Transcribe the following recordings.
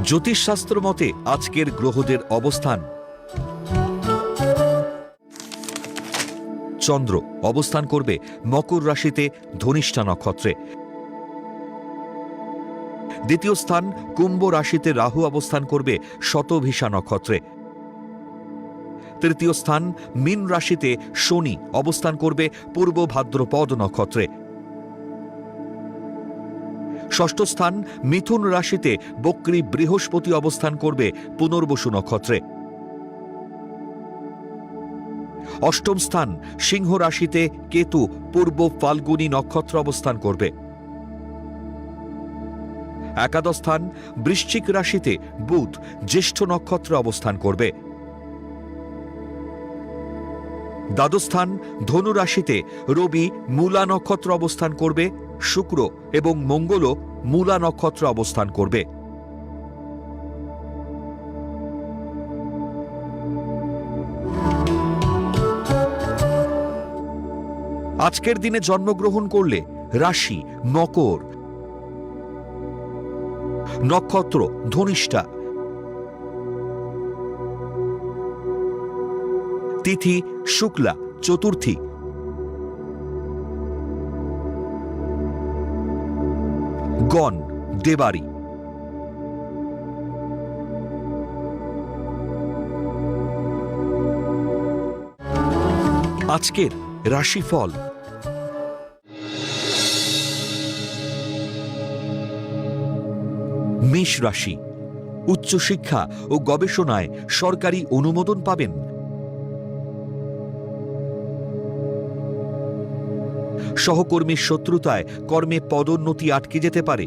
জ্যোতিষশাস্ত্র মতে আজকের গ্রহদের অবস্থান: চন্দ্র অবস্থান করবে মকর রাশিতে ধনিষ্ঠা নক্ষত্রে। দ্বিতীয় স্থান কুম্ভ রাশিতে রাহু অবস্থান করবে শতভিষা নক্ষত্রে। তৃতীয় স্থান মীন রাশিতে শনি অবস্থান করবে পূর্ব ভাদ্রপদ নক্ষত্রে। ষষ্ঠ স্থান মিথুন রাশিতে বক্রী বৃহস্পতি অবস্থান করবে পুনর্বসু নক্ষত্রে। অষ্টম স্থান সিংহ রাশিতে কেতু পূর্ব ফাল্গুনী নক্ষত্র অবস্থান করবে। একাদশ স্থান বৃশ্চিক রাশিতে বুধ জ্যেষ্ঠ নক্ষত্রে অবস্থান করবে। দ্বাদশ স্থান ধনু রাশিতে রবি মূলা নক্ষত্র অবস্থান করবে। শুক্র এবং মঙ্গলও মূলা নক্ষত্র অবস্থান করবে। আজকের দিনে জন্মগ্রহণ করলে রাশি মকর, নক্ষত্র ধনিষ্ঠা, তিথি শুক্লা চতুর্থী, গণ দেবারি। আজকের রাশিফল: মেষ রাশি, উচ্চশিক্ষা ও গবেষণায় সরকারি অনুমোদন পাবেন। সহকর্মীর শত্রুতায় কর্মে পদোন্নতি আটকে যেতে পারে।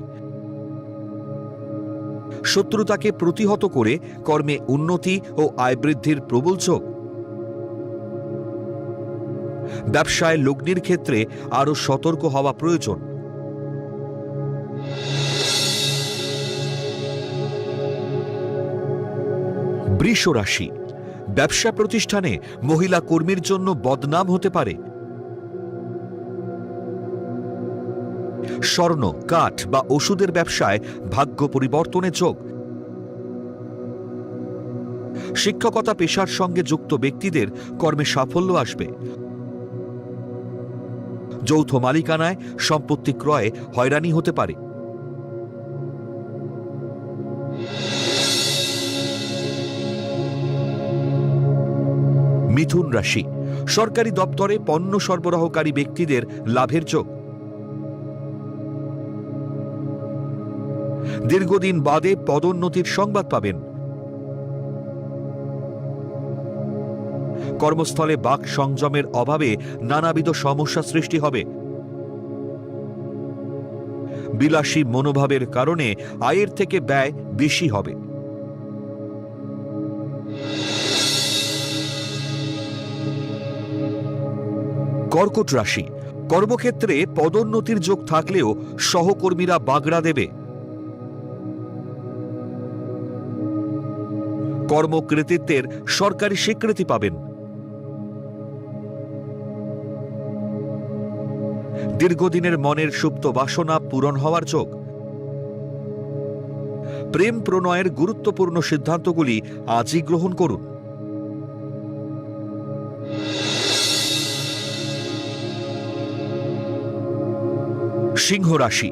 শত্রুতাকে প্রতিহত করে কর্মে উন্নতি ও আয় বৃদ্ধির প্রবল যোগ। ব্যবসায় লগ্নির ক্ষেত্রে আরও সতর্ক হওয়া প্রয়োজন। বৃষ রাশি, ব্যবসা প্রতিষ্ঠানে মহিলা কর্মীর জন্য বদনাম হতে পারে। স্বর্ণ, কাঠ বা ওষুধের ব্যবসায় ভাগ্য পরিবর্তনের যোগ। শিক্ষকতা পেশার সঙ্গে যুক্ত ব্যক্তিদের কর্মে সাফল্য আসবে। যৌথ মালিকানায় সম্পত্তি ক্রয়ে হয়রানি হতে পারে। মিথুন রাশি, সরকারি দপ্তরে পণ্য সরবরাহকারী ব্যক্তিদের লাভের যোগ। দীর্ঘদিন বাদে পদোন্নতির সংবাদ পাবেন। কর্মস্থলে বাক সংযমের অভাবে নানাবিধ সমস্যা সৃষ্টি হবে। বিলাসী মনোভাবের কারণে আয়ের থেকে ব্যয় বেশি হবে। কর্কট রাশি, কর্মক্ষেত্রে পদোন্নতির যোগ থাকলেও সহকর্মীরা বাগড়া দেবে। কর্মকৃতিত্বের সরকারি স্বীকৃতি পাবেন। দীর্ঘদিনের মনের সুপ্ত বাসনা পূরণ হওয়ার যোগ। প্রেম প্রণয়ের গুরুত্বপূর্ণ সিদ্ধান্তগুলি আজই গ্রহণ করুন। সিংহ রাশি,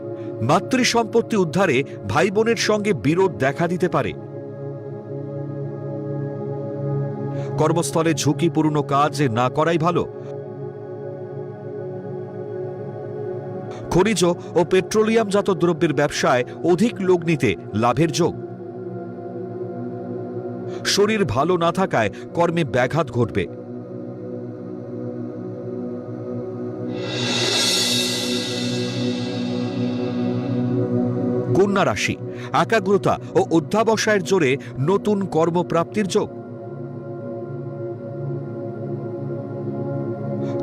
মাতৃসম্পত্তি উদ্ধারে ভাই বোনের সঙ্গে বিরোধ দেখা দিতে পারে। কর্মস্থলে ঝুঁকিপূর্ণ কাজ না করাই ভালো। খনিজ ও পেট্রোলিয়ামজাত দ্রব্যের ব্যবসায় অধিক লগ্নিতে লাভের যোগ। শরীর ভালো না থাকায় কর্মে ব্যাঘাত ঘটবে। কন্যা রাশি, একাগ্রতা ও অধ্যাবসায়ের জোরে নতুন কর্মপ্রাপ্তির যোগ।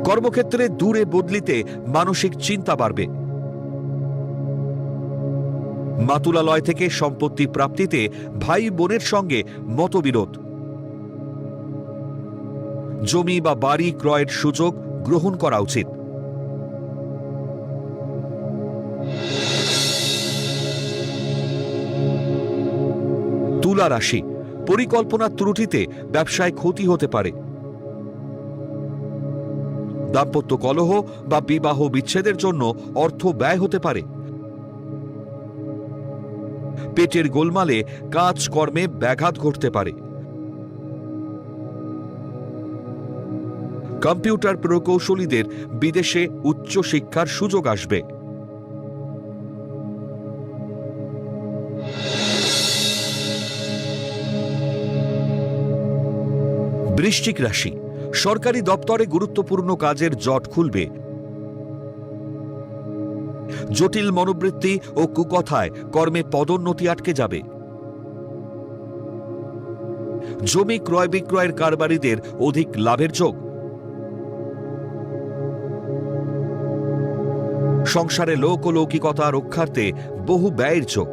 কর্মক্ষেত্রে দূরে বদলিতে মানসিক চিন্তা বাড়বে। মাতুলালয় থেকে সম্পত্তি প্রাপ্তিতে ভাই বোনের সঙ্গে মতবিরোধ। জমি বা বাড়ি ক্রয়ের সুযোগ গ্রহণ করা উচিত। তুলা রাশি, পরিকল্পনার ত্রুটিতে ব্যবসায় ক্ষতি হতে পারে। দাম্পত্য কলহ বা বিবাহ বিচ্ছেদের জন্য অর্থ ব্যয় হতে পারে। পেটের গোলমালে কাজকর্মে ব্যাঘাত ঘটতে পারে। কম্পিউটার প্রকৌশলীদের বিদেশে উচ্চ শিক্ষার সুযোগ আসবে। বৃশ্চিক রাশি, সরকারি দপ্তরে গুরুত্বপূর্ণ কাজের জট খুলবে। জটিল মনোবৃত্তি ও কুকথায় কর্মে পদোন্নতি আটকে যাবে। জমি ক্রয় বিক্রয়ের কারবারিদের অধিক লাভের যোগ। সংসারে লোক ও লৌকিকতা রক্ষার্থে বহু ব্যয়ের যোগ।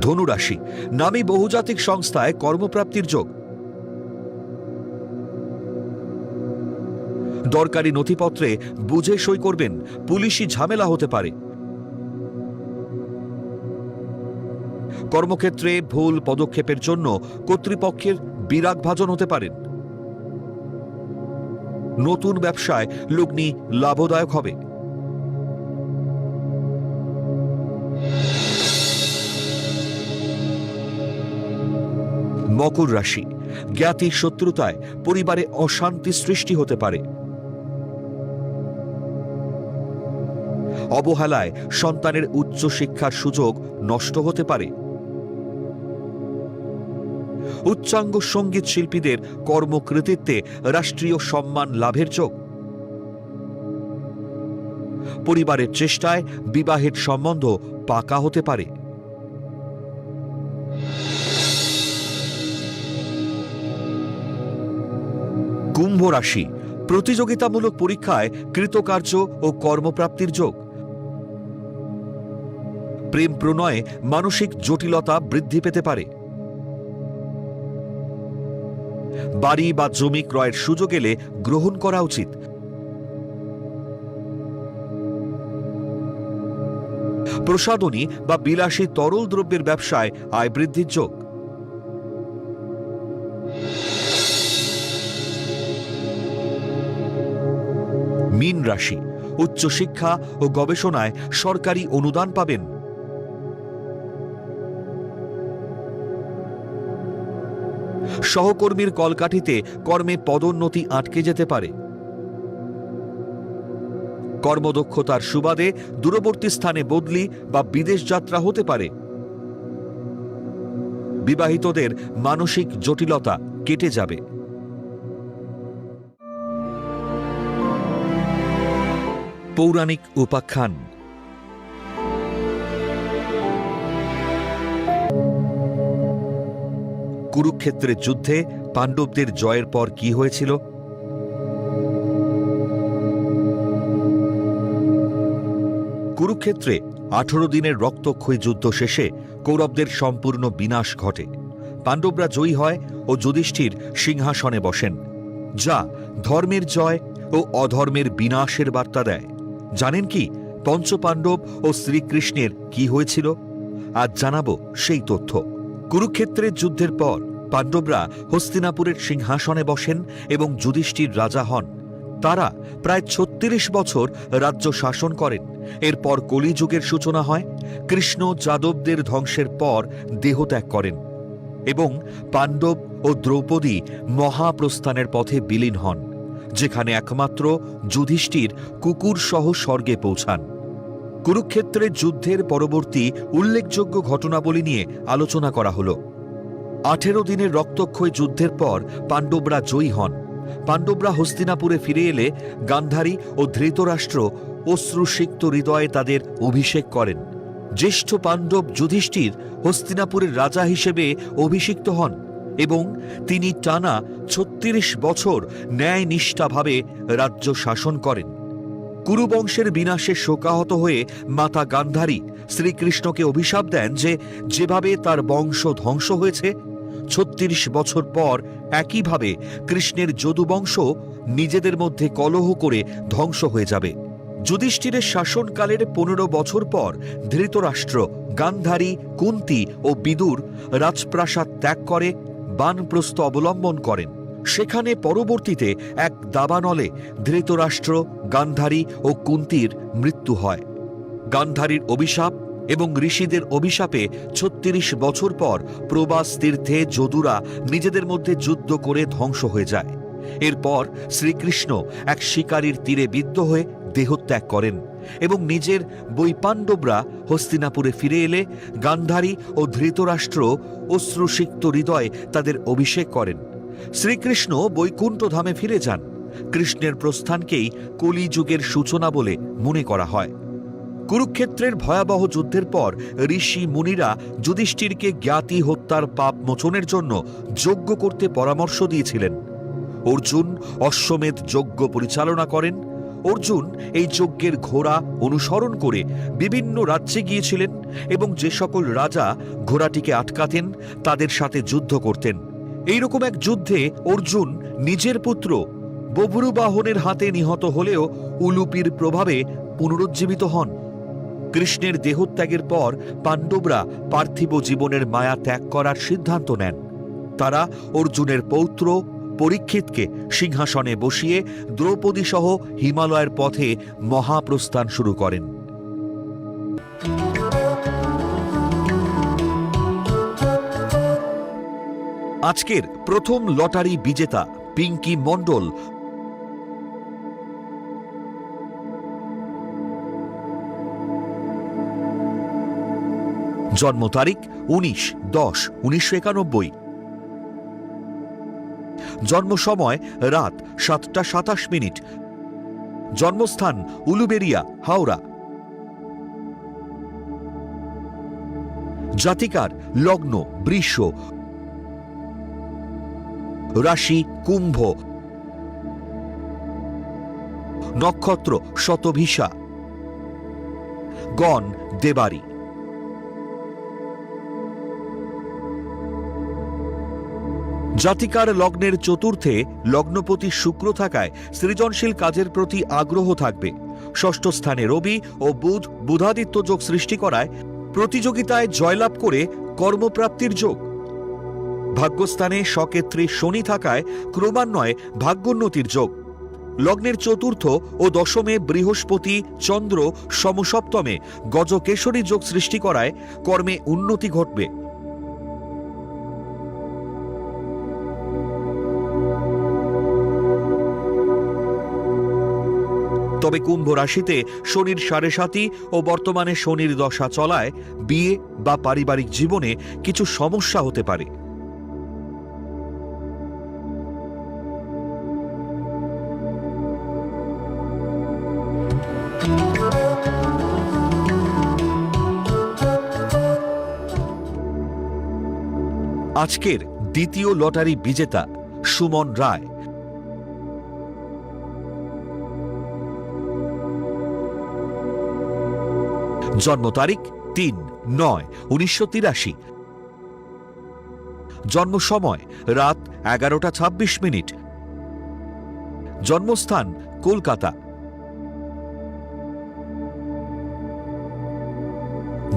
ধনুরাশি, নামী বহুজাতিক সংস্থায় কর্মপ্রাপ্তির যোগ। দরকারি নথিপত্রে বুঝে সই করবেন, পুলিশি ঝামেলা হতে পারে। কর্মক্ষেত্রে ভুল পদক্ষেপের জন্য কর্তৃপক্ষের বিরাগভাজন হতে পারেন। নতুন ব্যবসায় লগ্নি লাভদায়ক হবে। মকর রাশি, জ্ঞাতি শত্রুতায় পরিবারে অশান্তি সৃষ্টি হতে পারে। অবহেলায় সন্তানের উচ্চ শিক্ষার সুযোগ নষ্ট হতে পারে। উচ্চাঙ্গ সঙ্গীত শিল্পীদের কর্মকৃতিত্বে রাষ্ট্রীয় সম্মান লাভের যোগ। পরিবারের চেষ্টায় বিবাহের সম্বন্ধ পাকা হতে পারে। কুম্ভ রাশি, প্রতিযোগিতামূলক পরীক্ষায় কৃতকার্য ও কর্মপ্রাপ্তির যোগ। প্রেম প্রণয়ে মানসিক জটিলতা বৃদ্ধি পেতে পারে। বাড়ি বা জমি ক্রয়ের সুযোগ এলে গ্রহণ করা উচিত। প্রসাধনী বা বিলাসী তরল দ্রব্যের ব্যবসায় আয় বৃদ্ধির যোগ। মীন রাশি, উচ্চশিক্ষা ও গবেষণায় সরকারি অনুদান পাবেন। সহকর্মীর কলকাঠিতে কর্মে পদোন্নতি আটকে যেতে পারে। কর্মদক্ষতার সুবাদে দূরবর্তী স্থানে বদলি বা বিদেশ যাত্রা হতে পারে। বিবাহিতদের মানসিক জটিলতা কেটে যাবে। পৌরাণিক উপাখ্যান। কুরুক্ষেত্রের যুদ্ধে পাণ্ডবদের জয়ের পর কি হয়েছিল? কুরুক্ষেত্রে 18 দিনের রক্তক্ষয়ী যুদ্ধ শেষে কৌরবদের সম্পূর্ণ বিনাশ ঘটে। পাণ্ডবরা জয়ী হয় ও যুধিষ্ঠির সিংহাসনে বসেন, যা ধর্মের জয় ও অধর্মের বিনাশের বার্তা দেয়। জানেন কি পঞ্চপাণ্ডব ও শ্রীকৃষ্ণের কি হয়েছিল? আজ জানাবো সেই তথ্য। কুরুক্ষেত্রের যুদ্ধের পর পাণ্ডবরা হস্তিনাপুরের সিংহাসনে বসেন এবং যুধিষ্ঠির রাজা হন। তারা প্রায় 36 বছর রাজ্য শাসন করেন। এরপর কলিযুগের সূচনা হয়। কৃষ্ণ যাদবদের ধ্বংসের পর দেহত্যাগ করেন এবং পাণ্ডব ও দ্রৌপদী মহাপ্রস্থানের পথে বিলীন হন, যেখানে একমাত্র যুধিষ্ঠির কুকুর সহ স্বর্গে পৌঁছান। কুরুক্ষেত্রের যুদ্ধের পরবর্তী উল্লেখযোগ্য ঘটনাবলী নিয়ে আলোচনা করা হল। 18 দিনের রক্তক্ষয়ী যুদ্ধের পর পাণ্ডবরা জয়ী হন। পাণ্ডবরা হস্তিনাপুরে ফিরে এলে গান্ধারী ও ধৃতরাষ্ট্র অশ্রুসিক্ত হৃদয়ে তাদের অভিষেক করেন। জ্যেষ্ঠ পাণ্ডব যুধিষ্ঠির হস্তিনাপুরের রাজা হিসেবে অভিষিক্ত হন এবং তিনি টানা 36 বছর ন্যায়নিষ্ঠাভাবে রাজ্য শাসন করেন। কুরুবংশের বিনাশে শোকাহত হয়ে মাতা গান্ধারী শ্রীকৃষ্ণকে অভিশাপ দেন যে যেভাবে তার বংশ ধ্বংস হয়েছে, 36 বছর পর একইভাবে কৃষ্ণের যদুবংশ নিজেদের মধ্যে কলহ করে ধ্বংস হয়ে যাবে। যুধিষ্ঠিরের শাসনকালের 15 বছর পর ধৃতরাষ্ট্র, গান্ধারী, কুন্তী ও বিদুর রাজপ্রাসাদ ত্যাগ করে বানপ্রস্থ অবলম্বন করেন। সেখানে পরবর্তীতে এক দাবানলে ধৃতরাষ্ট্র, গান্ধারী ও কুন্তীর মৃত্যু হয়। গান্ধারীর অভিশাপ এবং ঋষিদের অভিশাপে 36 বছর পর প্রবাস তীর্থে যদুরা নিজেদের মধ্যে যুদ্ধ করে ধ্বংস হয়ে যায়। এরপর শ্রীকৃষ্ণ এক শিকারীর তীরে বিদ্ধ হয়ে দেহত্যাগ করেন এবং নিজের বৈপাণ্ডবরা হস্তিনাপুরে ফিরে এলে গান্ধারী ও ধৃতরাষ্ট্র অশ্রুসিক্ত হৃদয়ে তাদের অভিষেক করেন। শ্রীকৃষ্ণ বৈকুণ্ঠ ধামে ফিরে যান। কৃষ্ণের প্রস্থানকেই কলিযুগের সূচনা বলে মনে করা হয়। কুরুক্ষেত্রের ভয়াবহ যুদ্ধের পর ঋষি মুনিরা যুধিষ্ঠিরকে জ্ঞাতি হত্যার পাপ মোচনের জন্য যজ্ঞ করতে পরামর্শ দিয়েছিলেন। অর্জুন অশ্বমেধ যজ্ঞ পরিচালনা করেন। অর্জুন এই যজ্ঞের ঘোড়া অনুসরণ করে বিভিন্ন রাজ্যে গিয়েছিলেন এবং যে সকল রাজা ঘোড়াটিকে আটকাতেন তাদের সাথে যুদ্ধ করতেন। এইরকম এক যুদ্ধে অর্জুন নিজের পুত্র বভ্রুবাহনের হাতে নিহত হলেও উলুপির প্রভাবে পুনরুজ্জীবিত হন। কৃষ্ণের দেহত্যাগের পর পাণ্ডবরা পার্থিব জীবনের মায়া ত্যাগ করার সিদ্ধান্ত নেন। তারা অর্জুনের পৌত্র পরীক্ষিতকে সিংহাসনে বসিয়ে দ্রৌপদী সহ হিমালয়ের পথে মহাপ্রস্থান শুরু করেন। আজকের প্রথম লটারি বিজেতা পিঙ্কি মণ্ডল জন্ম তারিখ 19/10/1991, জন্ম সময় রাত 7:27, জন্মস্থান উলুবেড়িয়া, হাওড়া। জাতিকার লগ্ন বৃষ, রাশি কুম্ভ, নক্ষত্র শতভিষা, গণ দেবারি। জাতিকার লগ্নের চতুর্থে লগ্নপতি শুক্র থাকায় সৃজনশীল কাজের প্রতি আগ্রহ থাকবে। ষষ্ঠ স্থানে রবি ও বুধ বুধাদিত্য যোগ সৃষ্টি করায় প্রতিযোগিতায় জয়লাভ করে কর্মপ্রাপ্তির যোগ। ভাগ্যস্থানে সকেত্রী শনি থাকায় ক্রমান্বয়ে ভাগ্যোন্নতির যোগ। লগ্নের চতুর্থ ও দশমে বৃহস্পতি চন্দ্র সমসপ্তমে গজকেশরী যোগ সৃষ্টি করায় কর্মে উন্নতি ঘটবে। তবে কুম্ভ রাশিতে শনির 7.5 ও বর্তমানে শনির দশা চলায় বিয়ে বা পারিবারিক জীবনে কিছু সমস্যা হতে পারে। আজকের দ্বিতীয় লটারি বিজেতা সুমন রায়, জন্ম তারিখ 3/9/1983, জন্ম সময় রাত 11:26, জন্মস্থান কলকাতা।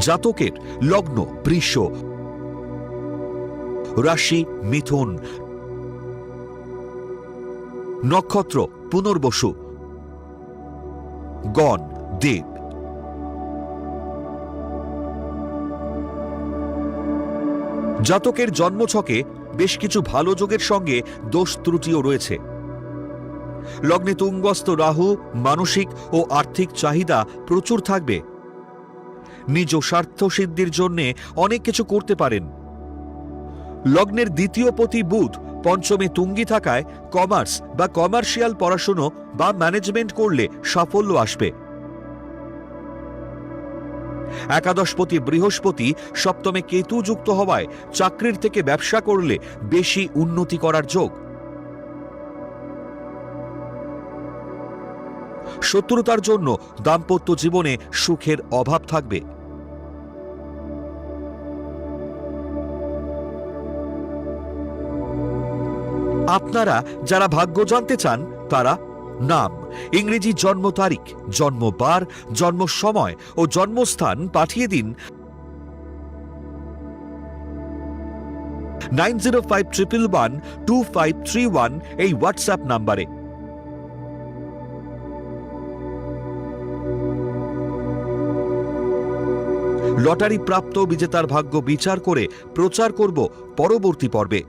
জাতকের লগ্ন বৃষ, রাশি মিথুন, নক্ষত্র পুনর্বসু, গণ দেব। জাতকের জন্মছকে বেশ কিছু ভালো যোগের সঙ্গে দোষ ত্রুটিও রয়েছে। লগ্নে তুঙ্গস্থ রাহু মানসিক ও আর্থিক চাহিদা প্রচুর থাকবে। নিজ স্বার্থ সিদ্ধির জন্য অনেক কিছু করতে পারেন। লগ্নের দ্বিতীয় পতি বুধ পঞ্চমে তুঙ্গি থাকায় কমার্স বা কমার্শিয়াল পড়াশুনো বা ম্যানেজমেন্ট করলে সাফল্য আসবে। একাদশপতি বৃহস্পতি সপ্তমে কেতু যুক্ত হওয়ায় চাকরির থেকে ব্যবসা করলে বেশি উন্নতি করার যোগ। শত্রুতার জন্য দাম্পত্য জীবনে সুখের অভাব থাকবে। আপনারা যারা ভাগ্য জানতে চান তারা নাম, ইংরেজি জন্ম তারিখ, জন্মবার, জন্ম সময় ও জন্মস্থান পাঠিয়ে দিন 9051112531 এই হোয়াটসঅ্যাপ নাম্বারে। লটারি প্রাপ্ত বিজেতার ভাগ্য বিচার করে প্রচার করব পরবর্তী পর্বে।